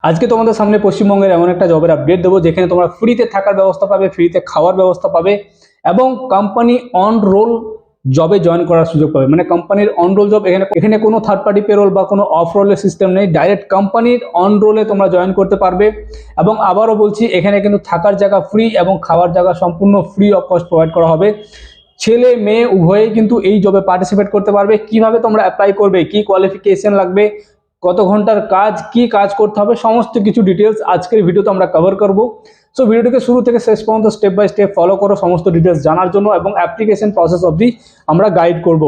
আজকে তোমাদের সামনে পশ্চিমবঙ্গের এমন একটা জবের আপডেট দেবো যেখানে তোমরা ফ্রিতে থাকার ব্যবস্থা পাবে, ফ্রিতে খাওয়ার ব্যবস্থা পাবে এবং কোম্পানি অন রোল জবে জয়েন করার সুযোগ পাবে। মানে কোম্পানির অন রোল জব, এখানে কোনো থার্ড পার্টি পেরোল বা কোনো অফ রোলের সিস্টেম নেই, ডাইরেক্ট কোম্পানির অন রোলে তোমরা জয়েন করতে পারবে। এবং আবারও বলছি, এখানে কিন্তু থাকার জায়গা ফ্রি এবং খাওয়ার জায়গা সম্পূর্ণ ফ্রি অফ কস্ট প্রোভাইড করা হবে। ছেলে মেয়ে উভয়েই কিন্তু এই জবে পার্টিসিপেট করতে পারবে। কিভাবে তোমরা অ্যাপ্লাই করবে, কি কোয়ালিফিকেশন লাগবে, কত ঘন্টার কাজ, কি কাজ করতে হবে, সমস্ত কিছু ডিটেলস আজকের ভিডিওতে আমরা কভার করব। সো ভিডিওটিকে শুরু থেকে শেষ পর্যন্ত স্টেপ বাই স্টেপ ফলো করো সমস্ত ডিটেলস জানার জন্য, এবং অ্যাপ্লিকেশন প্রসেস অবধি আমরা গাইড করব।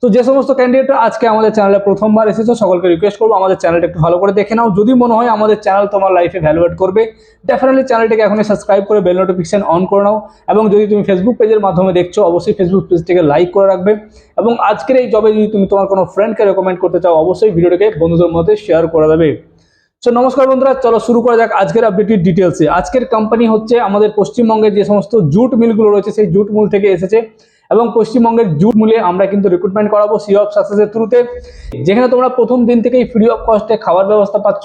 তো যে সমস্ত ক্যান্ডিডেটরা আজকে আমাদের চ্যানেলে প্রথমবার এসেছো, সকলকে রিকোয়েস্ট করবো আমাদের চ্যানেলটা একটু ভালো করে দেখে নাও। যদি মনে হয় আমাদের চ্যানেল তোমার লাইফে ভ্যালু এড করবে, ডেফিনেটলি চ্যানেলটিকে এখনই সাবস্ক্রাইব করে বেল নোটিফিকেশন অন করে নাও। এবং যদি তুমি ফেসবুক পেজের মাধ্যমে দেখছো, অবশ্যই ফেসবুক পেজটিকে লাইক করে রাখবে। এবং আজকের এই জবে যদি তুমি তোমার কোনো ফ্রেন্ডকে রেকমেন্ড করতে চাও, অবশ্যই ভিডিওটিকে বন্ধুদের মধ্যে শেয়ার করে দেবে। সো নমস্কার বন্ধুরা, চলো শুরু করা যাক আজকের আপডেটের ডিটেলসে। আজকের কোম্পানি হচ্ছে আমাদের পশ্চিমবঙ্গের যে সমস্ত জুট মিলগুলো রয়েছে সেই জুট মিল থেকে এসেছে, এবং পশ্চিমবঙ্গের জুট মিলে আমরা কিন্তু রিক্রুটমেন্ট করাবো সি অফ সাকসেসের থ্রুতে, যেখানে তোমরা প্রথম দিন থেকেই ফ্রি অফ কস্টে খাওয়ার ব্যবস্থা পাচ্ছ,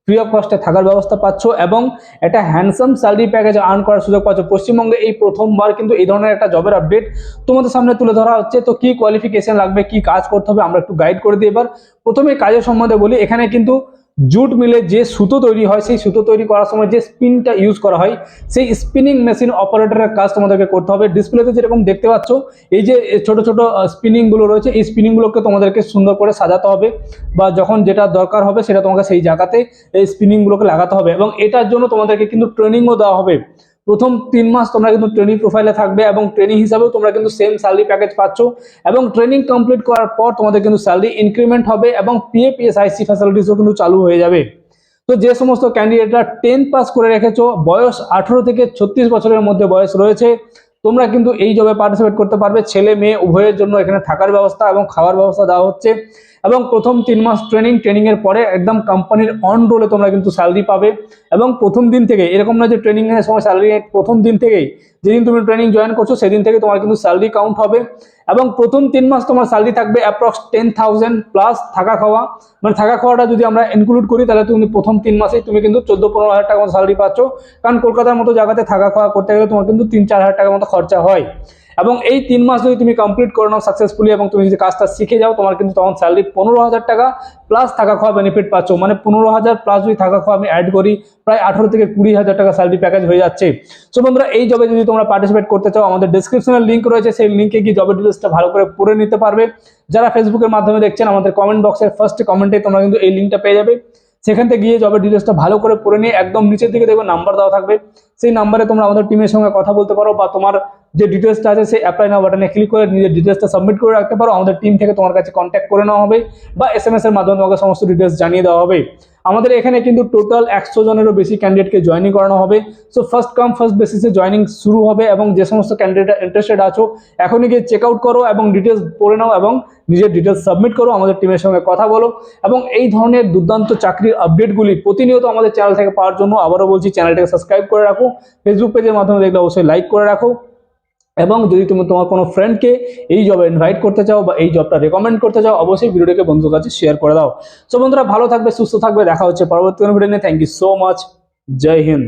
ফ্রি অফ কস্টে থাকার ব্যবস্থা পাচ্ছ এবং একটা হ্যান্ডসাম স্যালারি প্যাকেজ আর্ন করার সুযোগ পাচ্ছ। পশ্চিমবঙ্গে এই প্রথমবার কিন্তু এই ধরনের একটা জবের আপডেট তোমাদের সামনে তুলে ধরা হচ্ছে। তো কি কোয়ালিফিকেশন লাগবে, কি কাজ করতে হবে, আমরা একটু গাইড করে দিই। এবার প্রথমে কাজের সম্বন্ধে বলি। এখানে কিন্তু জুট মিলে যে সুতো তৈরি হয়, সেই সুতো তৈরি করার সময় যে স্পিনটা ইউজ করা হয়, সেই স্পিনিং মেশিন অপারেটরের কাজ তোমাদেরকে করতে হবে। ডিসপ্লেতে যেরকম দেখতে পাচ্ছ, এই যে ছোট ছোট স্পিনিং গুলো রয়েছে, এই স্পিনিং গুলোকে তোমাদেরকে সুন্দর করে সাজাতে হবে, বা যখন যেটা দরকার হবে সেটা তোমাকে সেই জায়গাতে এই স্পিনিং গুলোকে লাগাতে হবে। এবং এটার জন্য তোমাদেরকে কিন্তু ট্রেনিংও দেওয়া হবে। প্রথম 3 মাস তোমরা কিন্তু ট্রেনিং প্রোফাইলে থাকবে, এবং ট্রেনিং হিসাবেও তোমরা কিন্তু সেম স্যালারি প্যাকেজ পাচ্ছ। এবং ট্রেনিং কমপ্লিট করার পর তোমাদের কিন্তু স্যালারি ইনক্রিমেন্ট হবে এবং পিএফ পিএসআইসি ফ্যাসিলিটিসও কিন্তু চালু হয়ে যাবে। তো যে সমস্ত ক্যান্ডিডেটরা 10 পাস করে রেখেছো, বয়স 18 থেকে 36 বছরের মধ্যে বয়স রয়েছে, তোমরা কিন্তু এই জবে পার্টিসিপেট করতে পারবে। ছেলে মেয়ে উভয়ের জন্য এখানে থাকার ব্যবস্থা এবং খাওয়ার ব্যবস্থা দেওয়া হচ্ছে। এবং প্রথম 3 মাস ট্রেনিং এর পরে একদম কোম্পানির অন রোলে তোমরা কিন্তু স্যালারি পাবে। এবং প্রথম দিন থেকে, এরকম না যে ট্রেনিং এর সময় স্যালারি, প্রথম দিন থেকেই যেদিন তুমি ট্রেনিং জয়েন করছো সেদিন থেকে তোমার কিন্তু স্যালারি কাউন্ট হবে। এবং প্রথম 3 মাস তোমার স্যালারি থাকবে অ্যাপ্রক্স 10,000 প্লাস থাকা খাওয়া। মানে থাকা খাওয়াটা যদি আমরা ইনক্লুড করি, তাহলে তুমি প্রথম 3 মাসেই তুমি কিন্তু 14-15 হাজার টাকা মতো স্যালারি পাচ্ছ। কারণ কলকাতার মতো জায়গাতে থাকা খাওয়া করতে গেলে তোমার কিন্তু 3-4 হাজার টাকার মতো খরচা হয়। এবং এই 3 মাস যদি তুমি কমপ্লিট করে নাও সাকসেসফুলি, এবং তুমি যদি কাজটা শিখে যাও, তোমার কিন্তু তখন স্যালারি 15,000 টাকা প্লাস থাকা খাওয়া বেনিফিট পাচ্ছ। মানে 15,000 প্লাস যদি থাকা খাওয়া আমি অ্যাড করি, প্রায় 18 থেকে 20,000 টাকা স্যালারি প্যাকেজ হয়ে যাচ্ছে। সো বন্ধুরা, এই জবে যদি তোমরা পার্টিসিপেট করতে চাও, আমাদের ডেসক্রিপশনের লিঙ্ক রয়েছে, সেই লিঙ্কে গিয়ে জবের ডিটেলসটা ভালো করে পড়ে নিতে পারবে। যারা ফেসবুকের মাধ্যমে দেখছেন, আমাদের কমেন্ট বক্সের ফার্স্ট কমেন্টে তোমরা কিন্তু এই লিঙ্কটা পেয়ে যাবে। সেখান থেকে গিয়ে জবের ডিটেলসটা ভালো করে পড়ে নিয়ে একদম নিচের দিকে দেখবে নাম্বার দেওয়া থাকবে, সেই নাম্বারে তোমরা আমাদের টিমের সঙ্গে কথা বলতে পারো, বা তোমার যে ডিটেলসটা আছে সেই অ্যাপ্লাই নাও বাটনে ক্লিক করে নিজের ডিটেলসটা সাবমিট করে রাখতে পারো। আমাদের টিম থেকে তোমার কাছে কন্ট্যাক্ট করে নেওয়া হবে, বা এসএমএস এর মাধ্যমে তোমাকে সমস্ত ডিটেলস জানিয়ে দেওয়া হবে। আমাদের এখানে কিন্তু টোটাল 100 জনেরও বেশি ক্যান্ডিডেটকে জয়েনিং করানো হবে। সো ফার্স্ট কাম ফার্স্ট বেসিসে জয়েনিং শুরু হবে, এবং যে সমস্ত ক্যান্ডিডেট ইন্টারেস্টেড আছো এখনই গিয়ে চেক আউট করো এবং ডিটেলস পড়ে নাও এবং নিজের ডিটেলস সাবমিট করো, আমাদের টিমের সঙ্গে কথা বলো। এবং এই ধরনের দুর্দান্ত চাকরির আপডেটগুলি প্রতিনিয়ত আমাদের চ্যানেল থেকে পাওয়ার জন্য আবারও বলছি, চ্যানেলটাকে সাবস্ক্রাইব করে রাখো। ফেসবুক পেজের মাধ্যমে দেখলে অবশ্যই লাইক করে রাখো। এবং যদি তুমি তোমার কোনো ফ্রেন্ডকে এই জবে ইনভাইট করতে চাও বা এই জবটা রেকমেন্ড করতে চাও, অবশ্যই ভিডিওটাকে বন্ধুদের কাছে শেয়ার করে দাও। সো বন্ধুরা, ভালো থাকবে, সুস্থ থাকবে, দেখা হচ্ছে পরবর্তী কোনো ভিডিও নিয়ে। Thank you so much. Jai Hind.